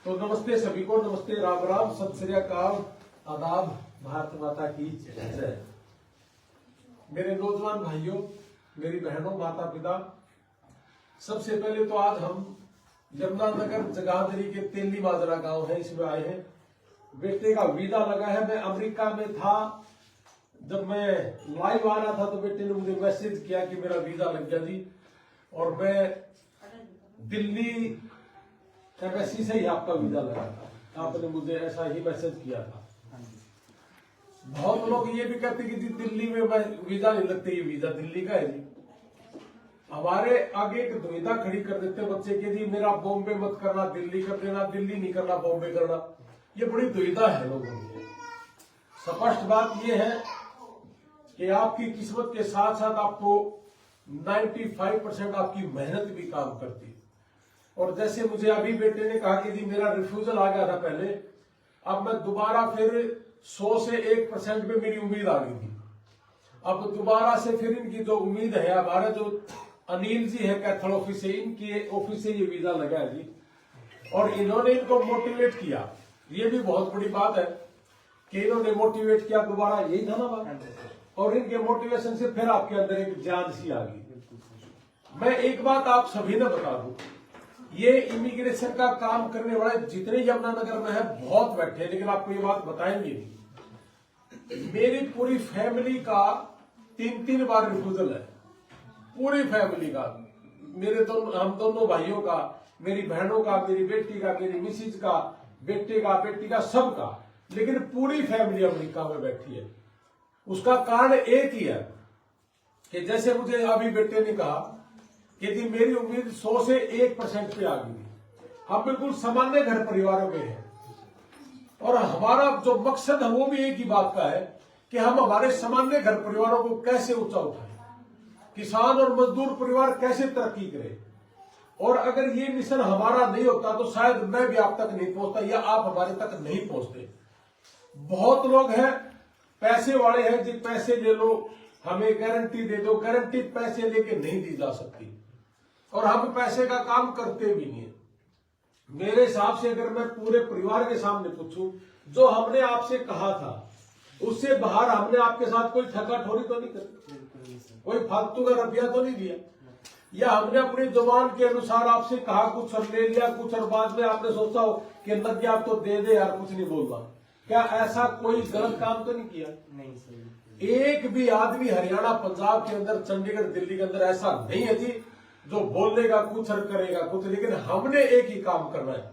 तो नमस्ते सभी को, नमस्ते, राम राम, सत श्री अकाल, आदाब, भारत माता की जय। मेरे नौजवान भाइयों, मेरी बहनों, माता पिता, सबसे पहले तो आज हम यमुनानगर जगाधरी के तेली माजरा गांव है, इसमें आए हैं। बेटे का वीजा लगा है। मैं अमेरिका में था, जब मैं लाइव आ रहा था तो बेटे ने मुझे मैसेज किया कि मेरा वीजा लग गया जी, और मैं दिल्ली एम्बेसी से ही आपका वीजा लगा था। आपने मुझे ऐसा ही मैसेज किया था। बहुत लोग ये भी कहते कि जी दिल्ली में वीजा नहीं लगते, ये वीजा दिल्ली का है जी। हमारे आगे एक दुविधा खड़ी कर देते बच्चे के, जी मेरा बॉम्बे मत करना, दिल्ली कर देना, दिल्ली नहीं करना, बॉम्बे करना। ये बड़ी दुविधा है लोगों की। स्पष्ट बात यह है कि आपकी किस्मत के साथ साथ आपको 95% आपकी मेहनत भी काम करती है। और जैसे मुझे अभी बेटे ने कहा कि जी मेरा रिफ्यूजल आ गया था पहले, अब मैं दोबारा फिर 100 से 1% में मेरी उम्मीद आ गई थी। अब दोबारा से फिर इनकी जो उम्मीद है, हमारे जो अनिल जी है कैथल ऑफिस से, इनकी ऑफिस से ये वीजा लगा है जी। और इन्होंने इनको मोटिवेट किया। ये भी बहुत बड़ी बात है कि इन्होंने मोटिवेट किया दोबारा, यही था ना बात। और इनके मोटिवेशन से फिर आपके अंदर एक जान सी आ गई। मैं एक बात आप सभी ने बता दूं, ये इमिग्रेशन का काम करने वाले जितने यमुनानगर में है बहुत बैठे, लेकिन आपको ये बात बताएंगे नहीं। मेरी पूरी फैमिली का 3-3 बार रिफ्यूजल है, पूरी फैमिली का। हम दोनों भाइयों का, मेरी बहनों का, मेरी बेटी का, मेरी मिसिज का, बेटे का, बेटी का, सबका। लेकिन पूरी फैमिली अमेरिका में बैठी है। उसका कारण एक ही है कि जैसे मुझे अभी बेटे ने कहा कि जी मेरी उम्मीद 100 से 1% पे आ गई थी। हम बिल्कुल सामान्य घर परिवारों में हैं, और हमारा जो मकसद है वो भी एक ही बात का है कि हम हमारे सामान्य घर परिवारों को कैसे ऊंचा उठाएं, किसान और मजदूर परिवार कैसे तरक्की करे। और अगर ये मिशन हमारा नहीं होता तो शायद मैं भी आप तक नहीं पहुंचता, या आप हमारे तक नहीं पहुंचते। बहुत लोग हैं, पैसे वाले हैं जी, पैसे ले लो, हमें गारंटी दे दो। गारंटी पैसे लेके नहीं दी जा सकती, और हम पैसे का काम करते भी नहीं है। मेरे हिसाब से अगर मैं पूरे परिवार के सामने पूछूं, जो हमने आपसे कहा था उससे बाहर हमने आपके साथ कोई ठगा ठोरी तो नहीं करी, कोई फालतू का रुपया तो नहीं दिया, या हमने अपनी जुबान के अनुसार आपसे कहा कुछ और ले लिया कुछ, और बाद में आपने सोचा हो कि लग गया आप तो दे दे यार, कुछ नहीं बोल रहा। क्या ऐसा कोई गलत काम तो नहीं किया? नहीं सही। एक भी आदमी हरियाणा, पंजाब के अंदर, चंडीगढ़, दिल्ली के अंदर ऐसा नहीं है जी जो बोलेगा कुछ और करेगा कुछ। लेकिन हमने एक ही काम करना है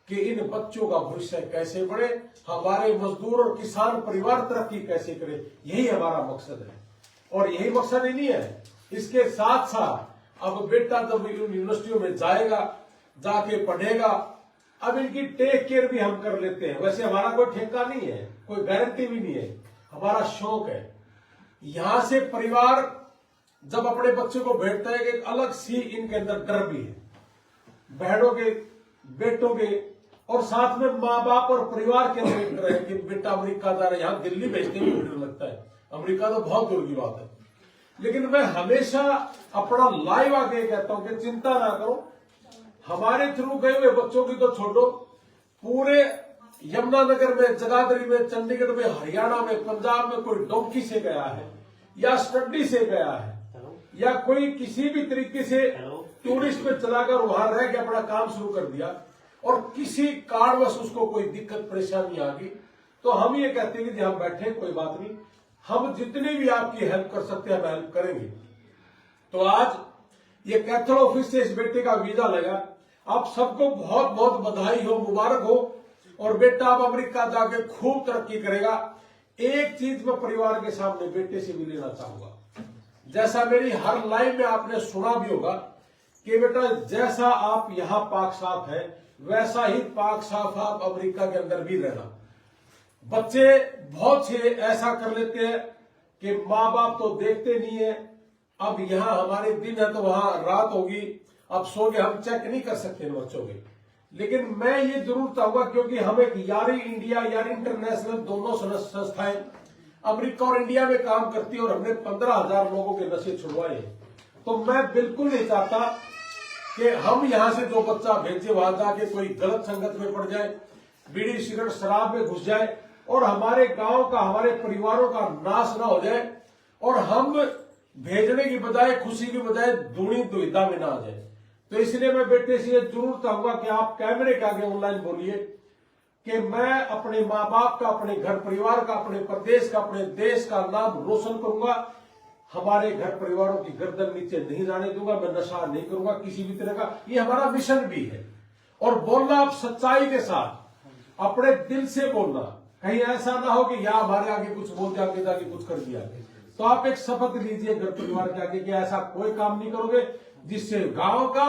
कि इन बच्चों का भविष्य कैसे बढ़े, हमारे मजदूर और किसान परिवार तरक्की कैसे करे, यही हमारा मकसद है। और यही मकसद ही नहीं है, इसके साथ साथ अब बेटा जब यूनिवर्सिटियों में जाएगा, जाके पढ़ेगा, अब इनकी टेक केयर भी हम कर लेते हैं। वैसे हमारा कोई ठेका नहीं है, कोई गारंटी भी नहीं है, हमारा शौक है। यहां से परिवार जब अपने बच्चे को भेजता है, एक अलग सी इनके अंदर डर भी है, बहनों के, बेटों के, और साथ में माँ बाप और परिवार के अंदर डर है कि बेटा अमेरिका जा रहा है। यहाँ दिल्ली भेजने में डर लगता है, अमेरिका तो बहुत दूर की बात है। लेकिन मैं हमेशा अपना लाइव आके कहता हूं कि चिंता ना करो, हमारे थ्रू गए हुए बच्चों की तो छोड़ो, पूरे यमुनानगर में, जगाधरी में, चंडीगढ़ में, हरियाणा में, पंजाब में कोई डोंकी से गया है, या स्टडी से गया है, या कोई किसी भी तरीके से टूरिस्ट में चलाकर वहां रह के अपना काम शुरू कर दिया, और किसी कारणवश उसको कोई दिक्कत परेशानी आ गई, तो हम ये कहते हैं कि हम बैठे, कोई बात नहीं, हम जितनी भी आपकी हेल्प कर सकते हैं हम हेल्प करेंगे। तो आज ये कैथल ऑफिस से इस बेटे का वीजा लगा। आप सबको बहुत बहुत बधाई हो, मुबारक हो, और बेटा अब अमेरिका जाके खूब तरक्की करेगा। एक चीज मैं परिवार के सामने बेटे से भी लेना चाहूंगा, जैसा मेरी हर लाइव में आपने सुना भी होगा कि बेटा जैसा आप यहाँ पाक साफ है, वैसा ही पाक साफ आप अमेरिका के अंदर भी रहना। बच्चे बहुत से ऐसा कर लेते हैं कि माँ बाप तो देखते नहीं है, अब यहाँ हमारे दिन है तो वहां रात होगी, अब सो के हम चेक नहीं कर सकते बच्चों के। लेकिन मैं ये जरूर चाहूंगा, क्योंकि हम एक यारी इंडिया, यारी इंटरनेशनल दोनों संस्थाएं अमेरिका और इंडिया में काम करती है, और हमने 15,000 लोगों के नशे छुड़वाए हैं। तो मैं बिल्कुल नहीं चाहता कि हम यहाँ से जो बच्चा भेजे वहां जाके कोई गलत संगत में पड़ जाए, बीड़ी सिगरेट शराब में घुस जाए और हमारे गांव का, हमारे परिवारों का नाश ना हो जाए और हम भेजने की बजाय, खुशी की बजाय दूनी दुविधा में ना आ जाए। तो इसलिए मैं बेटे से जरूर चाहूंगा कि आप कैमरे के आगे ऑनलाइन बोलिए कि मैं अपने माँ बाप का, अपने घर परिवार का, अपने प्रदेश का, अपने देश का नाम रोशन करूंगा। हमारे घर परिवारों की गर्दन नीचे नहीं जाने दूंगा, मैं नशा नहीं करूंगा किसी भी तरह का। ये हमारा मिशन भी है। और बोलना आप सच्चाई के साथ, अपने दिल से बोलना, कहीं ऐसा ना हो कि या हमारे आगे कुछ बोल जाके जाके कुछ कर दिया। तो आप एक शपथ लीजिए घर परिवार के आगे कि ऐसा कोई काम नहीं करोगे जिससे गांव का,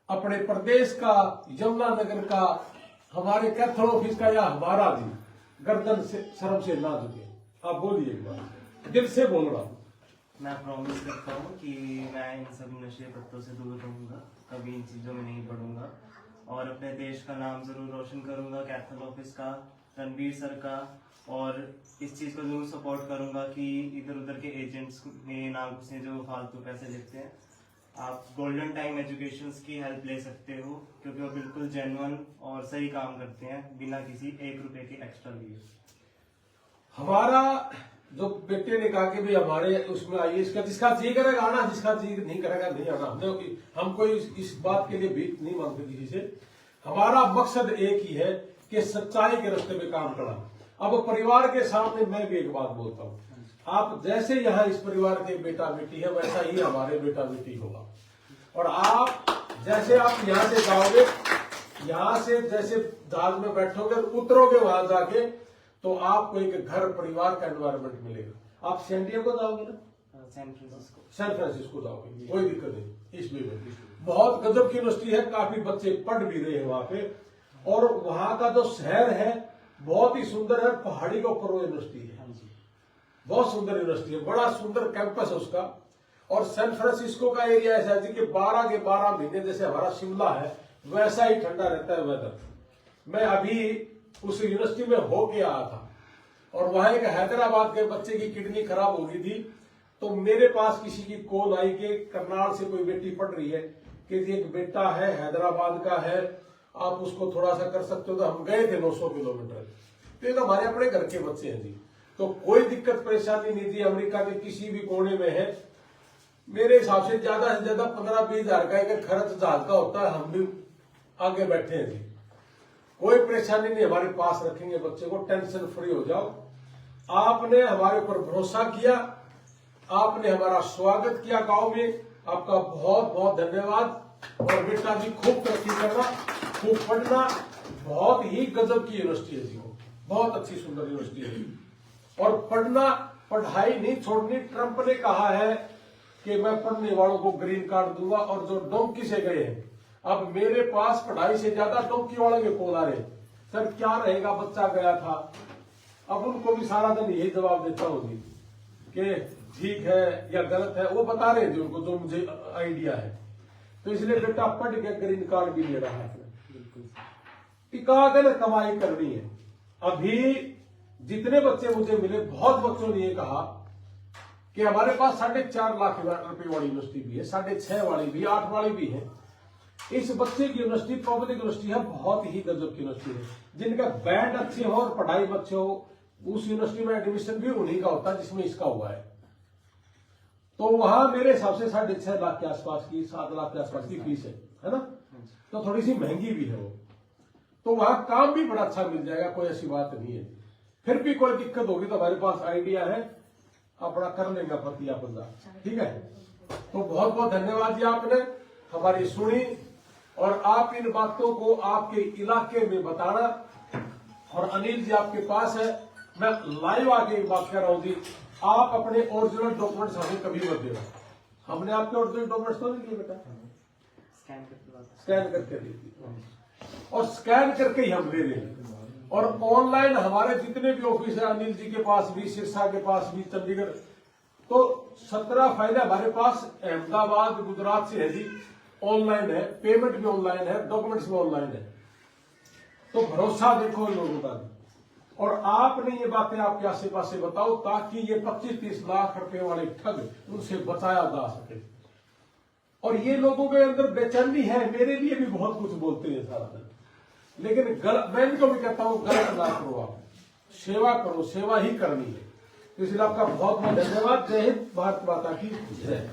अपने प्रदेश का, यमुनानगर का, हमारे कैथल ऑफिस का या हमारा भी गर्दन से, शर्म से ना झुके। आप बोलिए एक बार, दिल से बोल रहा हूं। मैं प्रॉमिस करता हूँ कि मैं इन सभी नशे पत्तों से दूर रहूंगा, कभी इन चीजों में नहीं पड़ूंगा और अपने देश का नाम जरूर रोशन करूंगा, कैथल ऑफिस का, रणबीर सर का। और इस चीज को जरूर सपोर्ट करूंगा कि इधर उधर के एजेंट्स में नाम घुसे जो फालतू पैसे लेते हैं। आप गोल्डन टाइम एजुकेशन की हेल्प ले सकते हो क्योंकि वो बिल्कुल जेन्युइन और सही काम करते हैं बिना किसी 1 रुपए के एक्स्ट्रा लिए। हमारा जो बेटे ने कहा कि भाई हमारे उसमें आइए, इसका जिसका जी करेगा आना, जिसका जी नहीं करेगा नहीं आना। हम कोई इस बात के लिए भीख नहीं मांगते किसी से। हमारा मकसद एक ही है कि सच्चाई के रास्ते में काम करना। अब परिवार के सामने मैं भी एक बात बोलता हूँ, आप जैसे यहाँ इस परिवार के बेटा बेटी है वैसा ही हमारे बेटा बेटी होगा। और आप जैसे आप यहाँ से जाओगे, यहाँ से जैसे जहाज में बैठोगे, उतरोगे वहां जाके, तो आपको एक घर परिवार का एनवायरनमेंट मिलेगा। आप सैन डिएगो जाओगे ना, सैन फ्रांसिस्को जाओगे, कोई दिक्कत नहीं। इसमें बहुत गजब की यूनिवर्सिटी है, काफी बच्चे पढ़ भी रहे हैं वहां पे। और वहां का जो शहर है बहुत ही सुंदर है, पहाड़ी के ऊपर वो यूनिवर्सिटी है, बहुत सुंदर यूनिवर्सिटी है, बड़ा सुंदर कैंपस है उसका। और सैन फ्रांसिस्को का एरिया ऐसा है कि 12 के 12 महीने जैसे हमारा शिमला है वैसा ही ठंडा रहता है वेदर। मैं अभी उस यूनिवर्सिटी में होके आया था और वहां एक हैदराबाद के बच्चे की किडनी खराब हो गई थी, तो मेरे पास किसी की कॉल आई कि करनाल से कोई बेटी पढ़ रही है कि एक बेटा है हैदराबाद का है, आप उसको थोड़ा सा कर सकते हो। तो हम गए थे 900 किलोमीटर। तो ये तो हमारे अपने घर के बच्चे हैं जी, तो कोई दिक्कत परेशानी नहीं थी। अमेरिका के किसी भी कोने में है, मेरे हिसाब से ज्यादा 15-20 हजार का एक खर्च जहाज का होता है। हम भी आगे बैठे हैं जी, कोई परेशानी नहीं, हमारे पास रखेंगे बच्चे को, टेंशन फ्री हो जाओ। आपने हमारे ऊपर भरोसा किया, आपने हमारा स्वागत किया गांव में, आपका बहुत बहुत धन्यवाद। और बेटा जी खूब तरक्की करना, खूब पढ़ना, बहुत ही गजब की यूनिवर्सिटी है जी, बहुत अच्छी सुंदर यूनिवर्सिटी है। और पढ़ना, पढ़ाई नहीं छोड़नी। ट्रंप ने कहा है कि मैं पढ़ने वालों को ग्रीन कार्ड दूंगा। और जो डोंकी से गए हैं, अब मेरे पास पढ़ाई से ज्यादा डोंकी वाले के कॉल आ रहे, सर क्या रहेगा, बच्चा गया था। अब उनको भी सारा दिन यही जवाब देता हूँ जी कि ठीक है या गलत है, वो बता रहे थे उनको जो मुझे आइडिया है। तो इसलिए बेटा पढ़ के ग्रीन कार्ड भी ले रहा है। टिकाकर कमाई करनी है। अभी जितने बच्चे मुझे मिले, बहुत बच्चों ने ये कहा कि हमारे पास 4.5 लाख रुपए वाली यूनिवर्सिटी भी है, 6.5 वाली भी, 8 वाली भी है। इस बच्चे की यूनिवर्सिटी पब्लिक यूनिवर्सिटी है, बहुत ही गजब की यूनिवर्सिटी है। जिनका बैंड अच्छे हो और पढ़ाई में अच्छे हो, उस यूनिवर्सिटी में एडमिशन भी उन्हीं का होता है जिसमें इसका हुआ है। तो वहां मेरे हिसाब से 6.5 लाख के आसपास की, 7 लाख के आसपास की फीस है ना। तो थोड़ी सी महंगी भी है वो। तो वहां काम भी बड़ा अच्छा मिल जाएगा, कोई ऐसी बात नहीं है। फिर भी कोई दिक्कत होगी तो हमारे पास आइडिया है, अपना कर लेंगे पतिया बंदा, ठीक है। तो बहुत बहुत धन्यवाद जी, आपने हमारी सुनी और आप इन बातों को आपके इलाके में बताना। और अनिल जी आपके पास है, मैं लाइव आके एक बात कह रहा हूं जी, आप अपने ओरिजिनल डॉक्यूमेंट्स हमें कभी मत देना। हमने आपके ओरिजिनल डॉक्यूमेंट्स तो नहीं लिए बेटा, स्कैन करके दे और स्कैन करके ही हम दे रहे हैं। और ऑनलाइन हमारे जितने भी ऑफिस है, अनिल जी के पास भी, सिरसा के पास भी, चंडीगढ़, तो 17 फाइलें हमारे पास अहमदाबाद गुजरात से है जी, ऑनलाइन है, पेमेंट भी ऑनलाइन है, डॉक्यूमेंट्स भी ऑनलाइन है। तो भरोसा देखो इन लोगों का। और आपने ये बातें आपके आसे पास बताओ ताकि ये 25-30 लाख रुपए वाले ठग उनसे बचाया जा सके। और ये लोगों के अंदर बेचैनी है, मेरे लिए भी बहुत कुछ बोलते हैं सारा दिन, लेकिन मैं इनको भी कहता हूँ गलत ना करो, आप सेवा करो, सेवा ही करनी है। तो इसलिए आपका बहुत बहुत धन्यवाद। जय हिंद, भारत माता की जय।